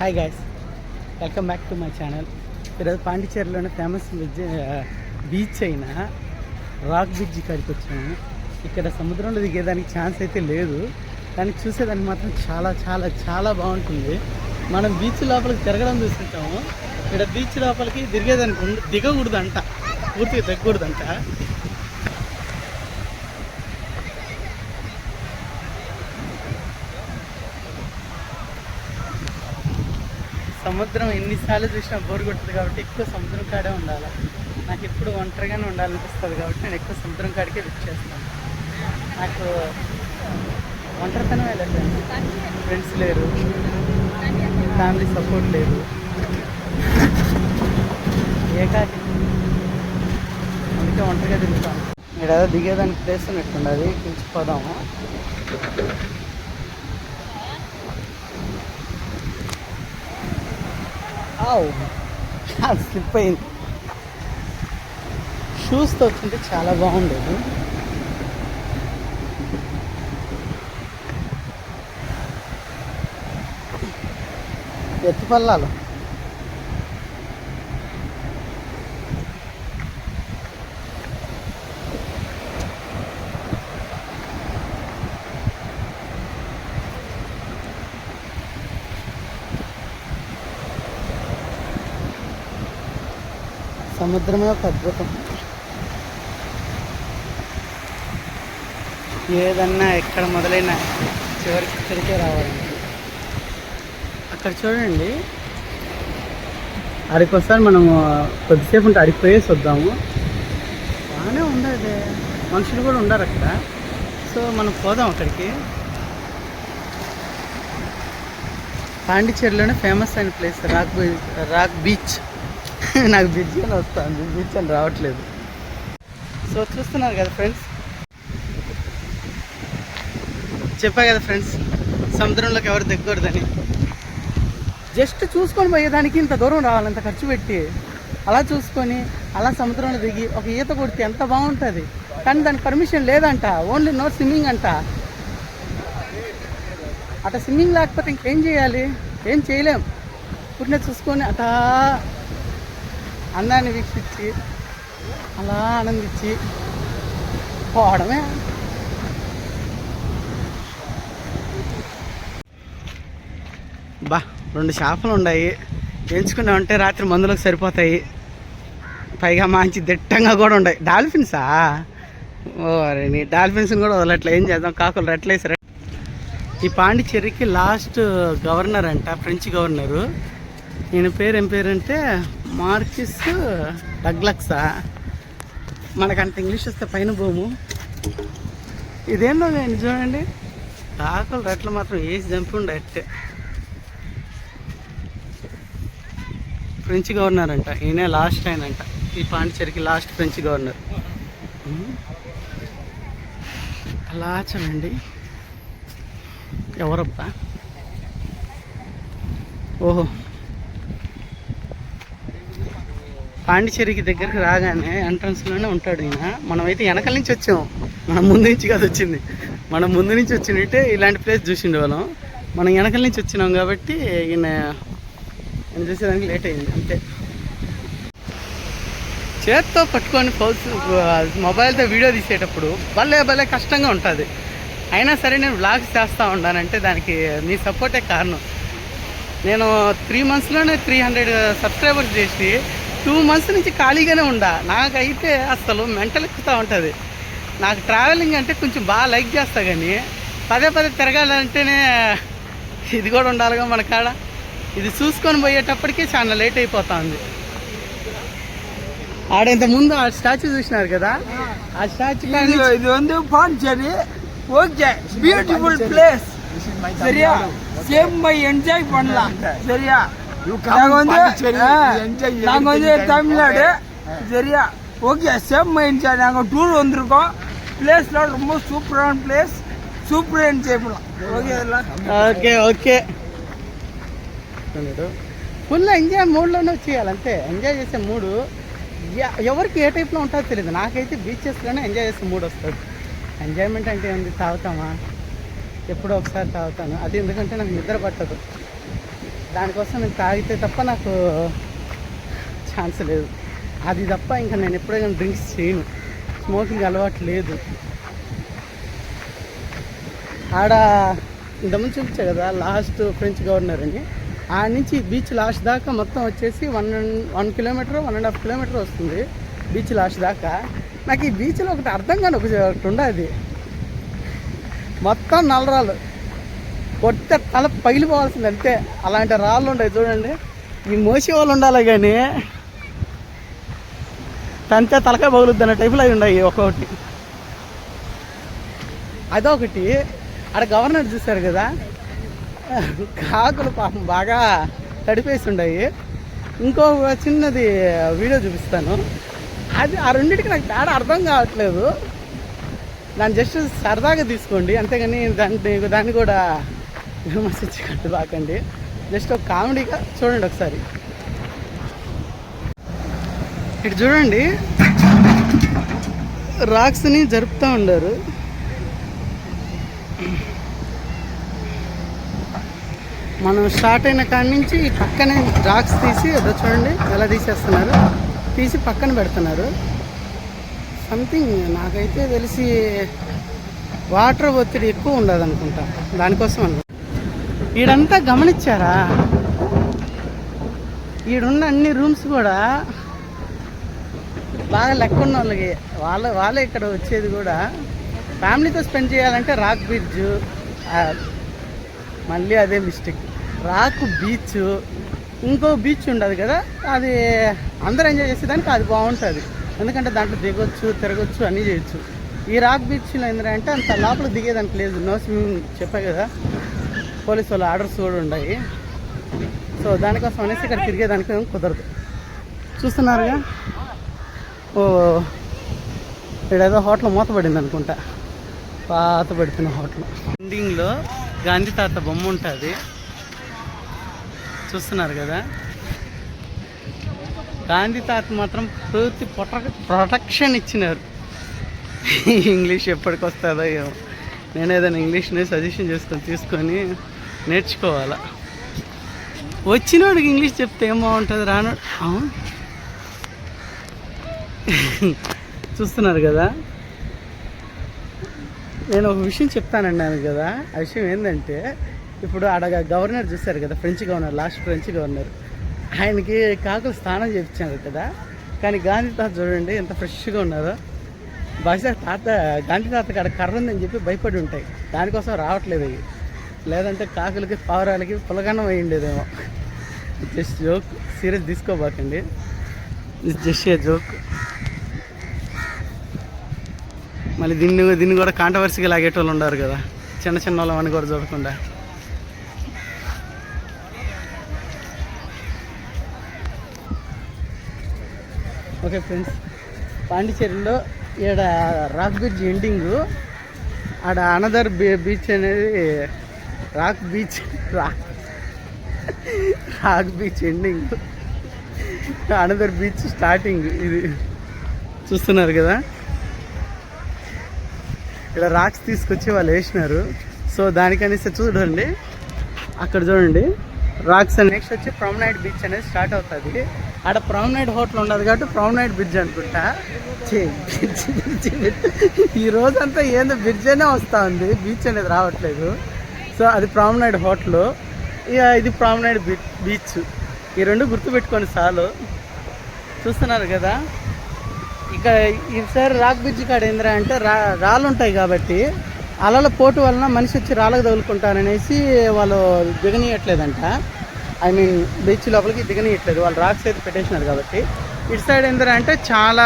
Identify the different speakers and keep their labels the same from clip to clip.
Speaker 1: Hi guys, welcome back to my channel. ఈరోజు పాండిచేరిలోనే famous beach అయిన rock beach కాడికి వచ్చాము. ఇక్కడ సముద్రంలో దిగేదానికి ఛాన్స్ అయితే లేదు, కానీ చూసేదానికి మాత్రం చాలా చాలా చాలా బాగుంటుంది. మనం బీచ్ లోపలికి తిరగడం చూస్తుంటాము, ఇక్కడ బీచ్ లోపలికి దిగేదానికి దిగకూడదంట, పూర్తిగా దిగకూడదంట. సముద్రం ఎన్నిసార్లు చూసినా బోర్ కొడుతుంది కాబట్టి ఎక్కువ సముద్రం కాడే ఉండాలి. నాకు ఎప్పుడు ఒంటరిగానే ఉండాలనిపిస్తుంది కాబట్టి నేను ఎక్కువ సముద్రం కాడికే విచ్ చేస్తాను. నాకు ఒంటరితనం వెళ్ళట్లేదు, ఫ్రెండ్స్ లేరు, ఫ్యామిలీ సపోర్ట్ లేదు, ఏకాకి, అందుకే ఒంటరిగా తిరుగుతాను. ఇక్కడ ఏదో దిగేదానికి ప్లేస్ ఉన్నట్టుండదు, పిలిచిపోదాము. స్లిప్ అయింది. షూస్తో వచ్చింటే చాలా బాగుండేది. ఎత్తుపల్లాలు సముద్రమే ఒక అద్భుతం. ఏదన్నా ఎక్కడ మొదలైనా చివరికి ఇక్కడికే రావాలండి. అక్కడ చూడండి, అడికొకసారి మనము కొద్దిసేపు ఉంటే అడిగిపోయేసి వద్దాము. బాగానే ఉండదు, మనుషులు కూడా ఉండరు అక్కడ. సో మనం పోదాం అక్కడికి. పాండిచేరిలోనే ఫేమస్ అయిన ప్లేస్ రాక్ బీచ్. నాకు బీచ్ అని వస్తుంది, బీచ్ అని రావట్లేదు. సో చూస్తున్నారు కదా ఫ్రెండ్స్, చెప్పా కదా ఫ్రెండ్స్, సముద్రంలోకి ఎవరు దిగకూడదని. జస్ట్ చూసుకొని పోయేదానికి ఇంత దూరం రావాలి, ఇంత ఖర్చు పెట్టి అలా చూసుకొని అలా సముద్రంలో దిగి ఒక ఈత కొడితే ఎంత బాగుంటుంది. కానీ దానికి పర్మిషన్ లేదంట, ఓన్లీ నో స్విమ్మింగ్ అంట. అట్లా స్విమ్మింగ్ లేకపోతే ఇంకేం చేయాలి? ఏం చేయలేం. పుట్టిన చూసుకొని అటా అందాన్ని వీక్షించి అలా ఆనందించి పోవడమే. బా, 2 చేపలు ఉన్నాయి, ఎంచుకున్నామంటే రాత్రి మందులకు సరిపోతాయి. పైగా మంచి దిట్టంగా కూడా ఉన్నాయి. డాల్ఫిన్సా? ఓ నీ డాల్ఫిన్స్ని కూడా వదలట్లే, ఏం చేద్దాం, కాకులు రెట్లేసారు. ఈ పాండిచేరికి లాస్ట్ గవర్నర్ అంట, ఫ్రెంచ్ గవర్నరు. ఈయన పేరు ఏం పేరంటే మార్కిస్ డగ్లక్సా. మనకంత ఇంగ్లీష్ వస్తే పైన భూము. ఇదేందో నేను చూడండి, కాకులు రెట్లు మాత్రం వేసి చంపి ఉండేట్టే. ఫ్రెంచ్ గవర్నర్ అంట ఈయన, లాస్ట్ ఆయన అంట ఈ పాండిచేరికి లాస్ట్ ఫ్రెంచ్ గవర్నర్. అలా చూడండి, ఎవరబ్బా? ఓహో, పాండిచేరికి దగ్గరికి రాగానే ఎంట్రన్స్లోనే ఉంటాడు ఈయన. మనమైతే వెనకాల నుంచి వచ్చాము, మనం ముందు నుంచి కాదు వచ్చింది. మనం ముందు నుంచి వచ్చినట్టే ఇలాంటి ప్లేస్ చూసిండే వాళ్ళం. మనం వెనకాల నుంచి వచ్చినాం కాబట్టి ఈయన చూసేదానికి లేట్ అయింది అంతే. చేత్తో పట్టుకొని మొబైల్తో వీడియో తీసేటప్పుడు భలే కష్టంగా ఉంటుంది. అయినా సరే నేను వ్లాగ్స్ చేస్తూ ఉన్నానంటే దానికి మీ సపోర్టే కారణం. నేను 3 monthsలోనే 300 సబ్స్క్రైబర్స్ చేసి 2 months నుంచి ఖాళీగానే ఉండా. నాకైతే అసలు మెంటల్ ఎక్కుతూ ఉంటుంది. నాకు ట్రావెలింగ్ అంటే కొంచెం బాగా లైక్ చేస్తా, కానీ పదే తిరగాలంటేనే ఇది కూడా ఉండాలిగా మన కాడ. ఇది చూసుకొని పోయేటప్పటికీ చాలా లేట్ అయిపోతుంది. ఆడ ఇంతకుముందు ఆ స్టాచ్యూ చూసినారు కదా, ఆ స్టాచ్యూ
Speaker 2: ఇది வந்து பாண்டிச்சேரி. Okay, beautiful place. சரியா, சேம் பை என்ஜாய் பண்ணலாம். சரியா, நாங்க வந்து தமிழ்நாடு. சரியா, ஓகே, சேம் பை என்ஜாய். நாங்கள் டூர் வந்திருக்கோம். பிளேஸ்லாம் ரொம்ப சூப்பரான பிளேஸ், சூப்பராக என்ஜாய் பண்ணலாம். ஓகே எல்லாம்
Speaker 1: ఓకే ఫుల్ ఎంజాయ్ మూడ్లోనే చేయాలంతే. ఎంజాయ్ చేసే మూడు ఎవరికి ఏ టైప్లో ఉంటుందో తెలియదు. నాకైతే బీచెస్లోనే ఎంజాయ్ చేసే మూడ్ వస్తుంది. ఎంజాయ్మెంట్ అంటే ఏంది, తాగుతామా? ఎప్పుడో ఒకసారి తాగుతాను, అది ఎందుకంటే నాకు నిద్ర పట్టదు. దానికోసం నేను తాగితే తప్ప నాకు ఛాన్స్ లేదు. అది తప్ప ఇంకా నేను ఎప్పుడైనా డ్రింక్స్ చేయను, స్మోకింగ్ అలవాటు లేదు. ఆడ ఇంతకుముందు చూపించా కదా లాస్ట్ ఫ్రెంచ్ గవర్నర్ అని, ఆ నుంచి బీచ్ లాస్ట్ దాకా మొత్తం వచ్చేసి 1 కిలోమీటర్ 1.5 కిలోమీటర్ వస్తుంది బీచ్ లాస్ట్ దాకా. నాకు ఈ బీచ్లో ఒకటి అర్థం కాని ఒకటి ఉండదు, మొత్తం నల్లరాళ్ళు కొట్టే తల పగిలిపోవాల్సింది అంతే. అలాంటి రాళ్ళు ఉంటాయి చూడండి, ఈ మోసే వాళ్ళు ఉండాలి కానీ తంతే తలకాయ పగులుద్ది అన్న టైపులో అవి ఉన్నాయి ఒక్కొక్కటి. అదొకటి. ఆడ గవర్నర్ చూశారు కదా, కాకులు పాపం బాగా తడిపేసి ఉన్నాయి. ఇంకో చిన్నది వీడియో చూపిస్తాను, అది ఆ రెండింటికి నాకు తేడా అర్థం కావట్లేదు. దాన్ని జస్ట్ సరదాగా తీసుకోండి అంతేగాని దాన్ని కూడా విమర్శించి కట్టు బాకండి. జస్ట్ ఒక కామెడీగా చూడండి ఒకసారి. ఇటు చూడండి, రాక్స్ని జరుపుతూ ఉండారు. మనం స్టార్ట్ అయిన కాడి నుంచి పక్కనే రాక్స్ తీసి అదో చూడండి ఎలా తీసేస్తున్నారు, తీసి పక్కన పెడుతున్నారు. సంథింగ్ నాకైతే తెలిసి వాటర్ ఒత్తిడి ఎక్కువ ఉండదు అనుకుంటా, దానికోసం అనుకుంటా. ఈడంతా గమనించారా, ఈడున్న అన్ని రూమ్స్ కూడా బాగా లెక్క ఉన్న వాళ్ళకి వాళ్ళే ఇక్కడ వచ్చేది కూడా. ఫ్యామిలీతో స్పెండ్ చేయాలంటే రాక్ బీచ్, మళ్ళీ అదే మిస్టేక్, రాక్ బీచ్. ఇంకో బీచ్ ఉండదు కదా, అది అందరూ ఎంజాయ్ చేసేదానికి అది బాగుంటుంది, ఎందుకంటే దాంట్లో దిగొచ్చు తిరగొచ్చు అన్నీ చేయొచ్చు. ఈ రాక్ బీచ్లో ఏంటంటే అంత లోపల దిగేదానికి లేదు, నో స్విమ్మింగ్ చెప్పా కదా, పోలీసు వాళ్ళ ఆర్డర్స్ కూడా ఉన్నాయి. సో దానికోసం అనేసి ఇక్కడ తిరిగేదానికి కుదరదు. చూస్తున్నారుగా, ఓ ఇక్కడేదో హోటల్ మూతపడింది అనుకుంటా, పాత పడుతున్న హోటల్. ఎండింగ్లో గాంధీ తాత బొమ్మ ఉంటుంది చూస్తున్నారు కదా. గాంధీ తాత మాత్రం పూర్తి ప్రొటెక్షన్ ఇచ్చినారు. ఇంగ్లీష్ ఎప్పటికి వస్తుందో ఏమో, నేను ఏదైనా ఇంగ్లీష్ని సజెషన్ తీసుకొని నేర్చుకోవాలా. వచ్చినోడికి ఇంగ్లీష్ చెప్తే ఏం బాగుంటుంది, రానోడు చూస్తున్నారు కదా. నేను ఒక విషయం చెప్తానన్నాను కదా, ఆ విషయం ఏంటంటే ఇప్పుడు ఆడ గవర్నర్ చూశారు కదా, French governor, last French governor, ఆయనకి కాకులు స్నానం చేయించారు కదా. కానీ గాంధీ తాత చూడండి ఎంత ఫ్రెష్గా ఉన్నారో. బహుశా గాంధీ తాత కాడ కర్ర ఉందని చెప్పి భయపడి ఉంటాయి, దానికోసం రావట్లేదు అవి. లేదంటే కాకులకి పావురాలకి పులగన్నం అయి ఉండేదేమో. జస్ట్ జోక్, సీరియస్ తీసుకోబాకండి, జస్ట్ ఏ జోక్. మళ్ళీ దీన్ని కూడా కాంట్రవర్సీగా లాగేటోళ్ళు ఉన్నారు కదా, చిన్న చిన్న వాళ్ళని కూడా చూడకుండా. ఓకే ఫ్రెండ్స్, పాండిచేరిలో ఈడ రాక్ బీచ్ ఎండింగ్, ఆడ అనదర్ బీచ్ అనేది rock beach ending, another beach starting. ఇది చూస్తున్నారు కదా, ఇక్కడ రాక్స్ తీసుకొచ్చి వాళ్ళు వేసినారు. సో దానికనేసి చూడండి, అక్కడ చూడండి రాక్స్. నెక్స్ట్ వచ్చి ప్రామ్నైట్ బీచ్ అనేది స్టార్ట్ అవుతుంది. ఆడ ప్రామ్నైట్ హోటల్ ఉండదు కాబట్టి ప్రామ్నైట్ బ్రిడ్జ్ అనుకుంటా. ఈ రోజంతా ఏందో బ్రిడ్జ్ అనే వస్తూ ఉంది, బీచ్ అనేది రావట్లేదు. సో అది ప్రామ్నైట్ హోటల్, ఇది ప్రామ్నైట్ బీచ్. ఈ రెండు గుర్తుపెట్టుకొని చాలు. చూస్తున్నారు కదా, ఇక ఈసారి రాక్ బ్రిడ్జ్ కాడ ఏంద్రా అంటే రాళ్ళు ఉంటాయి కాబట్టి అలల పోటు వలన మనిషి వచ్చి రాళ్ళకు తగులుకుంటారనేసి వాళ్ళు దిగనీయట్లేదంట. ఐ మీన్ బీచ్ లోపలికి దిగనీయట్లేదు, వాళ్ళు రాక్స్ అయితే పెట్టేసినారు కాబట్టి. ఇటు సైడ్ ఏంద్రా అంటే చాలా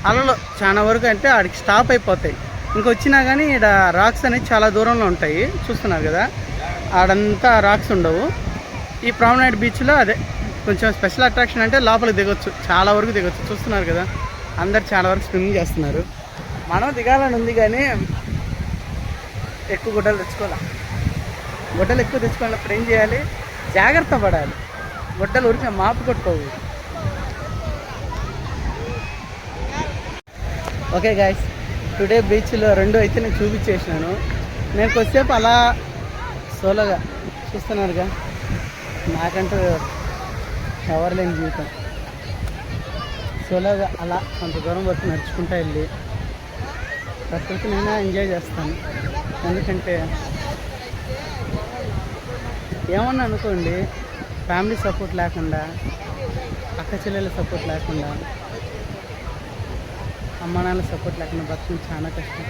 Speaker 1: అలలు చాలా వరకు అంటే ఆడికి స్టాప్ అయిపోతాయి. ఇంకొచ్చినా కానీ ఇక్కడ రాక్స్ అనేవి చాలా దూరంలో ఉంటాయి. చూస్తున్నారు కదా, ఆడంతా రాక్స్ ఉండవు. ఈ ప్రామ్నైట్ బీచ్లో అదే కొంచెం స్పెషల్ అట్రాక్షన్ అంటే లోపలికి దిగొచ్చు, చాలా వరకు దిగొచ్చు. చూస్తున్నారు కదా, అందరు చాలా వరకు స్విమ్మింగ్ చేస్తున్నారు. మనం దిగాలని ఉంది కానీ ఎక్కువ గుడ్డలు తెచ్చుకోవాలి. గుడ్డలు ఎక్కువ తెచ్చుకున్నప్పుడు ఏం చేయాలి, జాగ్రత్త పడాలి. గుడ్డలు ఊరికే మాపు కొట్టుకోవు. ఓకే గాయస్, టుడే బీచ్లో రెండు అయితే నేను చూపించేసినాను. నేను కొద్దిసేపు అలా సోలోగా చూస్తున్నారుగా నాకంటూ ఎవరు లేని జీవితం. సోలోగా అలా కొంత దూరం వరకు నడుచుకుంటూ వెళ్ళి ప్రకృతినైనా ఎంజాయ్ చేస్తాను. ఎందుకంటే ఏమన్నా అనుకోండి, ఫ్యామిలీ సపోర్ట్ లేకుండా, అక్క చెల్లెల సపోర్ట్ లేకుండా, అమ్మ నాన్నల సపోర్ట్ లేకుండా బతకడం చాలా కష్టం.